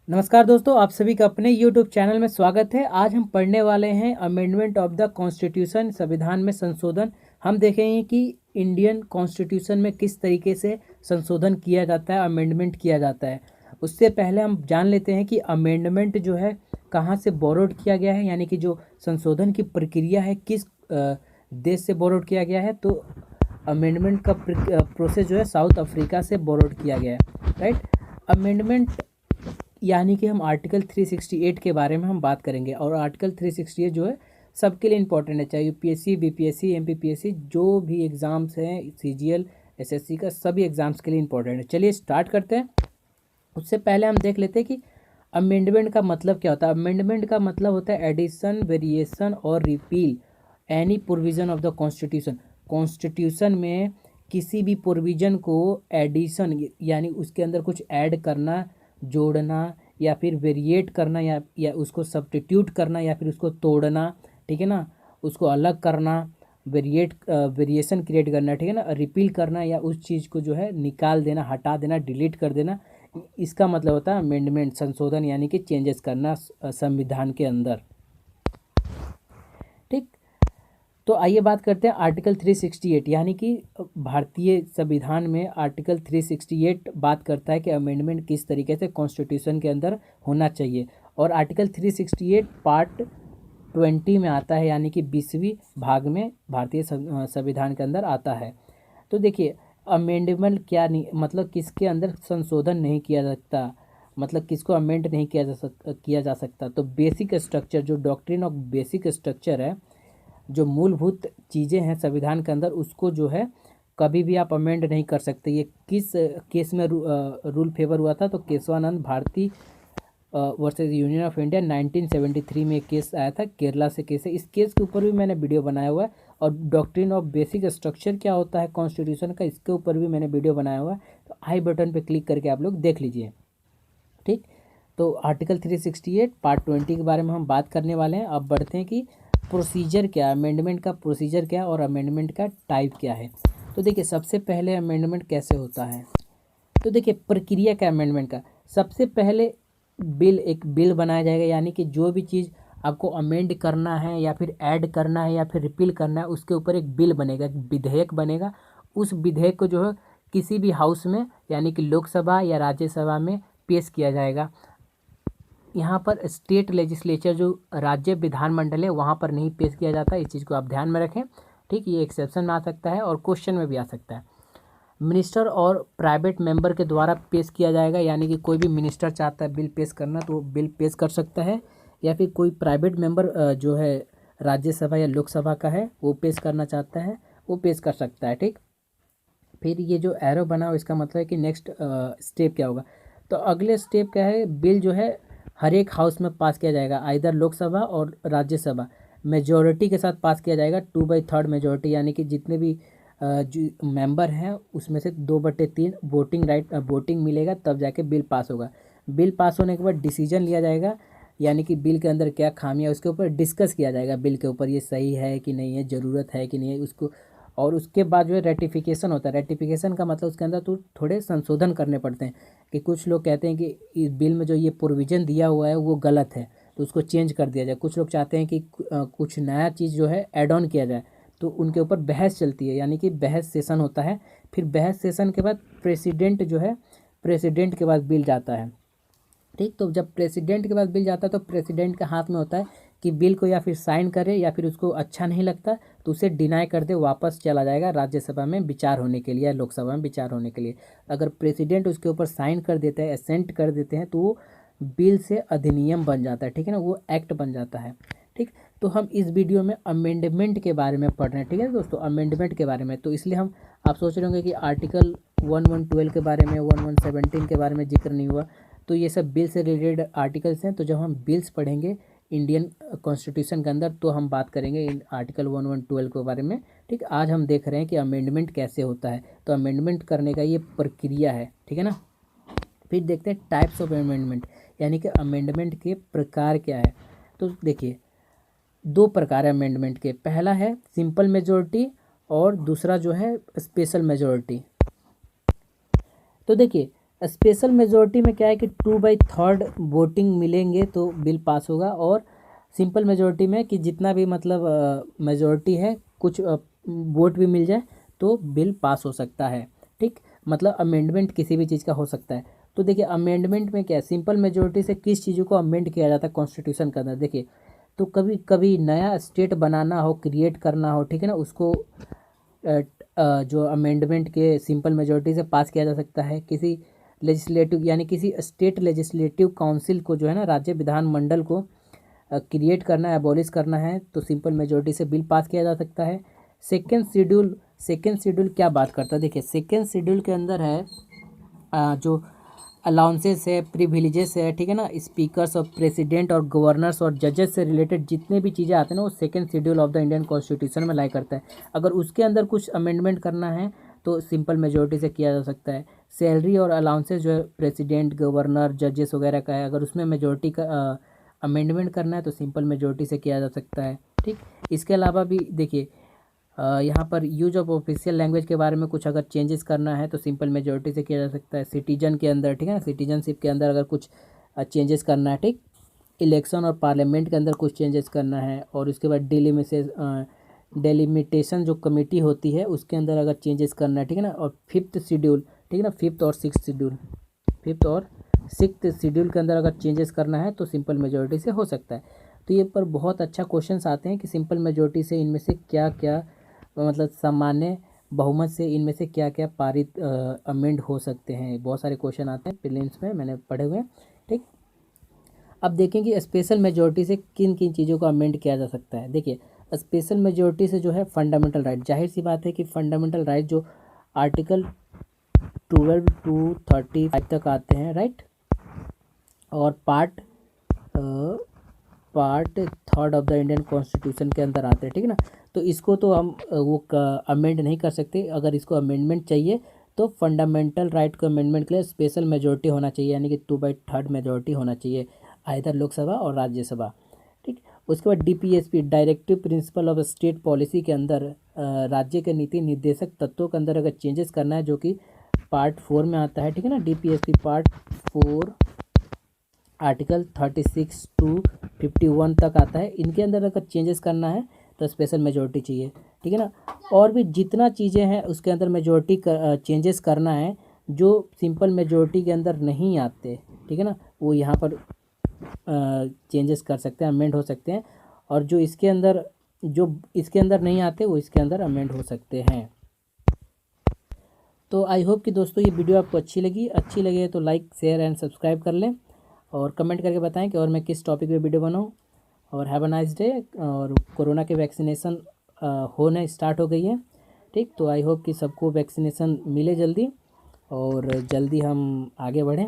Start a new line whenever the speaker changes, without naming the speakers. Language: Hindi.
नमस्कार दोस्तों, आप सभी का अपने YouTube चैनल में स्वागत है। आज हम पढ़ने वाले हैं अमेंडमेंट ऑफ द कॉन्स्टिट्यूशन, संविधान में संशोधन। हम देखेंगे कि इंडियन कॉन्स्टिट्यूशन में किस तरीके से संशोधन किया जाता है, अमेंडमेंट किया जाता है। उससे पहले हम जान लेते हैं कि अमेंडमेंट जो है कहाँ से बोरोड किया गया है, यानी कि जो संशोधन की प्रक्रिया है किस देश से बोरोड किया गया है। तो अमेंडमेंट का प्रोसेस जो है साउथ अफ्रीका से बोरोड किया गया है, राइट। अमेंडमेंट यानी कि हम आर्टिकल 368 के बारे में हम बात करेंगे। और आर्टिकल 368 जो है सबके लिए इम्पोर्टेंट है, चाहे यूपीएससी, बीपीएससी, एमपीपीएससी, जो भी एग्ज़ाम्स हैं, सीजीएल, एसएससी का सभी एग्ज़ाम्स के लिए इम्पोर्टेंट है। चलिए स्टार्ट करते हैं। उससे पहले हम देख लेते हैं कि अमेंडमेंट का मतलब क्या होता है। अमेंडमेंट का मतलब होता है एडिशन, वेरिएशन और repeal any provision of the constitution. Constitution में किसी भी प्रोविज़न को एडिशन यानी उसके अंदर कुछ ऐड करना, जोड़ना, या फिर वेरिएट करना, या उसको सब्स्टिट्यूट करना, या फिर उसको तोड़ना, ठीक है ना, उसको अलग करना, वेरिएशन क्रिएट करना, ठीक है ना, रिपील करना, या उस चीज़ को जो है निकाल देना, हटा देना, डिलीट कर देना। इसका मतलब होता है अमेंडमेंट, संशोधन, यानी कि चेंजेस करना संविधान के अंदर, ठीक। तो आइए बात करते हैं आर्टिकल 368, यानी कि भारतीय संविधान में आर्टिकल 368 बात करता है कि अमेंडमेंट किस तरीके से कॉन्स्टिट्यूशन के अंदर होना चाहिए। और आर्टिकल 368 पार्ट 20 में आता है, यानी कि 20वीं भाग में भारतीय संविधान के अंदर आता है। तो देखिए अमेंडमेंट क्या नहीं, मतलब किसके अंदर संशोधन नहीं किया जा सकता, मतलब किसको अमेंड नहीं किया जा सकता। तो बेसिक स्ट्रक्चर, जो डॉक्ट्रिन ऑफ बेसिक स्ट्रक्चर है, जो मूलभूत चीज़ें हैं संविधान के अंदर, उसको जो है कभी भी आप अमेंड नहीं कर सकते। ये किस केस में रूल फेवर हुआ था, तो Kesavananda Bharati versus union of India 1973 में एक केस आया था, केरला से केस है। इस केस के ऊपर भी मैंने वीडियो बनाया हुआ है। और डॉक्ट्रिन ऑफ बेसिक स्ट्रक्चर क्या होता है कॉन्स्टिट्यूशन का, इसके ऊपर भी मैंने वीडियो बनाया हुआ है। तो आई बटन पे क्लिक करके आप लोग देख लीजिए, ठीक। तो आर्टिकल 368 पार्ट 20 के बारे में हम बात करने वाले हैं। अब बढ़ते हैं कि प्रोसीजर क्या है, अमेंडमेंट का प्रोसीजर क्या है और अमेंडमेंट का टाइप क्या है। तो देखिए सबसे पहले अमेंडमेंट कैसे होता है। तो देखिए प्रक्रिया क्या अमेंडमेंट का, सबसे पहले एक बिल बनाया जाएगा, यानी कि जो भी चीज़ आपको अमेंड करना है या फिर ऐड करना है या फिर रिपील करना है, उसके ऊपर एक बिल बनेगा, एक विधेयक बनेगा। उस विधेयक को जो है किसी भी हाउस में, यानी कि लोकसभा या राज्यसभा में पेश किया जाएगा। यहाँ पर स्टेट लेजिस्लेचर, जो राज्य विधानमंडल है, वहाँ पर नहीं पेश किया जाता। इस चीज़ को आप ध्यान में रखें, ठीक। ये एक्सेप्शन में आ सकता है और क्वेश्चन में भी आ सकता है। मिनिस्टर और प्राइवेट मेंबर के द्वारा पेश किया जाएगा, यानी कि कोई भी मिनिस्टर चाहता है बिल पेश करना तो वो बिल पेश कर सकता है, या फिर कोई प्राइवेट मेंबर जो है राज्यसभा या लोकसभा का है वो पेश करना चाहता है, वो पेश कर सकता है, ठीक। फिर ये जो एरो बना हो इसका मतलब है कि नेक्स्ट स्टेप क्या होगा। तो अगले स्टेप क्या है, बिल जो है हर एक हाउस में पास किया जाएगा, आइदर लोकसभा और राज्यसभा। मेजॉरिटी के साथ पास किया जाएगा, 2/3 मेजॉरिटी, यानी कि जितने भी जो मेंबर हैं उसमें से 2/3 वोटिंग राइट, वोटिंग मिलेगा, तब जाके बिल पास होगा। बिल पास होने के बाद डिसीजन लिया जाएगा, यानी कि बिल के अंदर क्या खामियां, उसके ऊपर डिस्कस किया जाएगा। बिल के ऊपर ये सही है कि नहीं है, ज़रूरत है कि नहीं है उसको। और उसके बाद जो है रेटिफिकेशन होता है। रेटिफिकेशन का मतलब उसके अंदर तो थोड़े संशोधन करने पड़ते हैं, कि कुछ लोग कहते हैं कि इस बिल में जो ये प्रोविज़न दिया हुआ है वो गलत है, तो उसको चेंज कर दिया जाए। कुछ लोग चाहते हैं कि कुछ नया चीज़ जो है ऐड ऑन किया जाए, तो उनके ऊपर बहस चलती है, यानी कि बहस सेशन होता है। फिर बहस सेशन के बाद प्रेसिडेंट जो है, प्रेसिडेंट के पास बिल जाता है, ठीक। तो जब प्रेसिडेंट के पास बिल जाता है तो प्रेसिडेंट के हाथ में होता है कि बिल को या फिर साइन करे, या फिर उसको अच्छा नहीं लगता तो उसे डिनाई कर दे, वापस चला जाएगा राज्यसभा में विचार होने के लिए या लोकसभा में विचार होने के लिए। अगर प्रेसिडेंट उसके ऊपर साइन कर देता है, असेंट कर देते हैं, तो वो बिल से अधिनियम बन जाता है, ठीक है ना, वो एक्ट बन जाता है, ठीक। तो हम इस वीडियो में अमेंडमेंट के बारे में पढ़ रहे हैं, ठीक है दोस्तों, अमेंडमेंट के बारे में। तो इसलिए हम, आप सोच रहे होंगे कि आर्टिकल 1112 के बारे में, 1117 के बारे में जिक्र नहीं हुआ, तो ये सब बिल से रिलेटेड आर्टिकल्स हैं। तो जब हम बिल्स पढ़ेंगे इंडियन कॉन्स्टिट्यूशन के अंदर, तो हम बात करेंगे इन आर्टिकल 1112 के बारे में, ठीक। आज हम देख रहे हैं कि अमेंडमेंट कैसे होता है, तो अमेंडमेंट करने का ये प्रक्रिया है, ठीक है ना। फिर देखते हैं टाइप्स ऑफ अमेंडमेंट, यानी कि अमेंडमेंट के प्रकार क्या है। तो देखिए 2 प्रकार है अमेंडमेंट के, पहला है सिंपल मेजोरिटी और दूसरा जो है स्पेशल मेजोरिटी। तो देखिए स्पेशल मेजोरिटी में क्या है कि 2/3 वोटिंग मिलेंगे तो बिल पास होगा, और सिंपल मेजोरिटी में कि जितना भी मतलब मेजोरिटी है, कुछ वोट भी मिल जाए तो बिल पास हो सकता है। ठीक, मतलब अमेंडमेंट किसी भी चीज़ का हो सकता है। तो देखिए अमेंडमेंट में क्या है, सिंपल मेजोरिटी से किस चीज़ों को अमेंड किया जाता है कॉन्स्टिट्यूशन के अंदर। देखिए तो कभी कभी नया स्टेट बनाना हो, क्रिएट करना हो, ठीक है ना, उसको जो अमेंडमेंट के सिंपल मेजोरिटी से पास किया जा सकता है। किसी लेजिस्लेटिव यानी किसी स्टेट लेजिस्लेटिव काउंसिल को जो है ना, राज्य विधानमंडल को क्रिएट करना है, एबॉलिश करना है, तो सिंपल मेजोरिटी से बिल पास किया जा सकता है। सेकेंड शेड्यूल क्या बात करता है, देखिए सेकेंड शेड्यूल के अंदर है जो अलाउंसेस है, प्रिविलेजेस है, ठीक है ना, स्पीकर्स और प्रेसिडेंट और गवर्नर्स और जजेस से रिलेटेड जितने भी चीज़ें आते हैं ना, वो second schedule of the Indian constitution में लाई करता है। अगर उसके अंदर कुछ अमेंडमेंट करना है तो सिंपल मेजोरिटी से किया जा सकता है। सैलरी और अलाउंसेस जो है प्रेसिडेंट, गवर्नर, जजेस वगैरह का है, अगर उसमें मेजोरिटी का अमेंडमेंट करना है तो सिंपल मेजोरिटी से किया जा सकता है। ठीक, इसके अलावा भी देखिए यहाँ पर यूज ऑफ ऑफिशियल लैंग्वेज के बारे में कुछ अगर चेंजेस करना है तो सिंपल मेजोरिटी से किया जा सकता है। सिटीजन के अंदर, ठीक है ना, सिटीजनशिप के अंदर अगर कुछ चेंजेस करना है, ठीक, इलेक्शन और पार्लियामेंट के अंदर कुछ चेंजेस करना है, और उसके बाद डेलिमिटेशन जो कमेटी होती है उसके अंदर अगर चेंजेस करना है, ठीक है ना, और फिफ्थ शेड्यूल, ठीक है ना, फिफ्थ और सिक्स्थ शेड्यूल के अंदर अगर चेंजेस करना है तो सिंपल मेजोरिटी से हो सकता है। तो ये पर बहुत अच्छा क्वेश्चंस आते हैं कि सिंपल मेजोरिटी से इनमें से क्या क्या मतलब सामान्य बहुमत से इनमें से क्या क्या पारित अमेंड हो सकते हैं। बहुत सारे क्वेश्चन आते हैं प्रीलिम्स में, मैंने पढ़े हुए हैं। ठीक, अब देखें कि स्पेशल मेजोरिटी से किन किन चीज़ों को अमेंड किया जा सकता है। देखिए स्पेशल मेजोरिटी से जो है फंडामेंटल राइट, जाहिर सी बात है कि फंडामेंटल राइट जो आर्टिकल 12 to 35 तक आते हैं, राइट, और part third of the Indian constitution के अंदर आते हैं, ठीक है ना। तो इसको तो हम वो अमेंड नहीं कर सकते। अगर इसको अमेंडमेंट चाहिए तो फंडामेंटल राइट को अमेंडमेंट के लिए स्पेशल मेजोरिटी होना चाहिए, यानी कि 2/3 मेजोरिटी होना चाहिए, आइदर लोकसभा और राज्यसभा। ठीक, उसके बाद DPSP, directive principle of state policy के अंदर राज्य के नीति निर्देशक तत्वों के अंदर अगर चेंजेस करना है, जो कि पार्ट 4 में आता है, ठीक है ना, डीपीएसपी पार्ट 4 आर्टिकल 36 to 51 तक आता है। इनके अंदर अगर चेंजेस करना है तो स्पेशल मेजोरिटी चाहिए, ठीक है ना। और भी जितना चीज़ें हैं उसके अंदर मेजोरिटी चेंजेस करना है जो सिंपल मेजोरिटी के अंदर नहीं आते, ठीक है ना, वो यहाँ पर चेंजेस कर सकते हैं, अमेंड हो सकते हैं, और जो इसके अंदर नहीं आते वो इसके अंदर अमेंड हो सकते हैं। तो आई होप कि दोस्तों ये वीडियो आपको अच्छी लगे तो लाइक, शेयर एंड सब्सक्राइब कर लें, और कमेंट करके बताएं कि और मैं किस टॉपिक पे वीडियो बनाऊं। और हैव अ नाइस डे। और कोरोना के वैक्सीनेशन होने स्टार्ट हो गई है, ठीक, तो आई होप कि सबको वैक्सीनेशन मिले जल्दी, और जल्दी हम आगे बढ़ें।